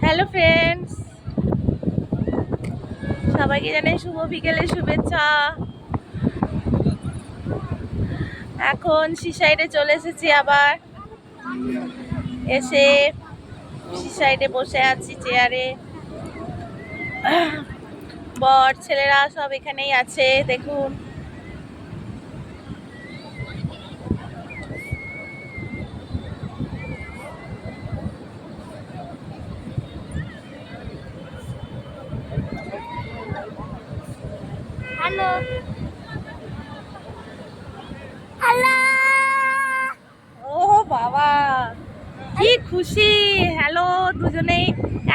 Hello friends, সবাইকে জানাই শুভ বিকেলের শুভেচ্ছা। এখন সিসাইডে চলে এসেছি, আবার এসে সিসাইডে বসে আছি চেয়ারে। বর ছেলেরা সব এখানেই আছে, দেখুন। হ্যালো হ্যালো, ও বাবা কি খুশি। হ্যালো দুজনেই।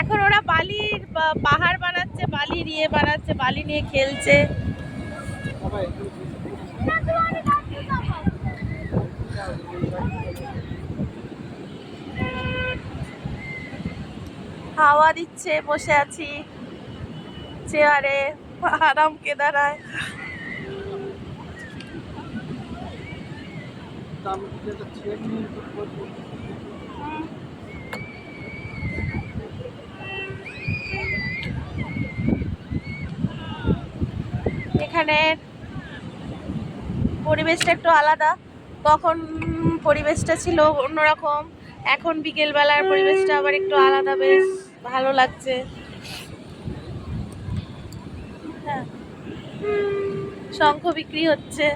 এখন ওরা বালির পাহাড় বানাচ্ছে, বালির বানাচ্ছে, বালি নিয়ে খেলছে। হাওয়া দিচ্ছে, বসে আছি চেয়ারে, আরাম কেদারায়। এখানে পরিবেশটা একটু আলাদা, তখন পরিবেশটা ছিল অন্যরকম, এখন বিকেল বেলার পরিবেশটা আবার একটু আলাদা, বেশ ভালো লাগছে। হ্যাঁ, শঙ্খ বিক্রি হচ্ছে।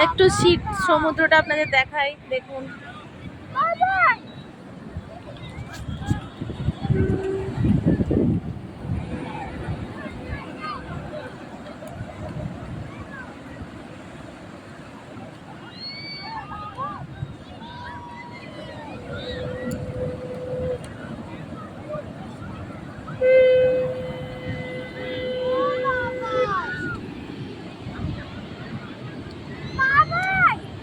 একটু শীত সমুদ্রটা আপনাদের দেখাই, দেখুন।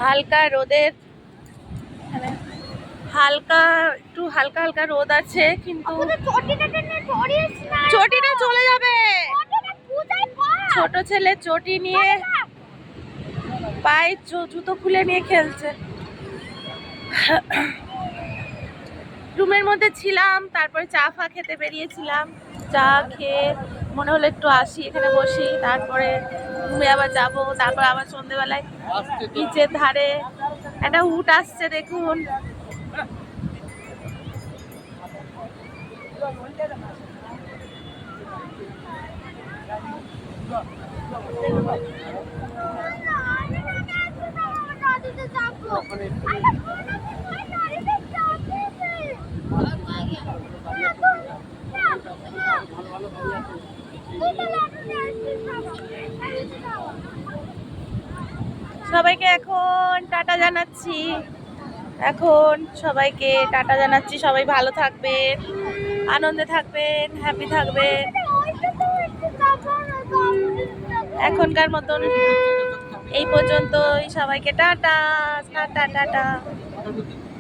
হালকা রোদের, হালকা একটু হালকা হালকা রোদ আছে, কিন্তু চটিটা চলে যাবে। ছোট ছেলে চটি নিয়ে পায়ে জুতো খুলে নিয়ে খেলছে। রুমের মধ্যে ছিলাম, তারপরে চা ফা খেতে বেরিয়েছিলাম। চা খেয়ে মনে হলো একটু আসি, এখানে বসি, তারপরে রুমে আবার যাব। তারপর আবার সন্ধ্যেবেলায় নিচের ধারে একটা উট আসছে, দেখুন। সবাইকে এখন টাটা জানাচ্ছি, সবাই ভালো থাকবেন, আনন্দে থাকবেন, হ্যাপি থাকবেন। এখনকার মতন এই পর্যন্তই, সবাইকে টাটা টাটা টাটা।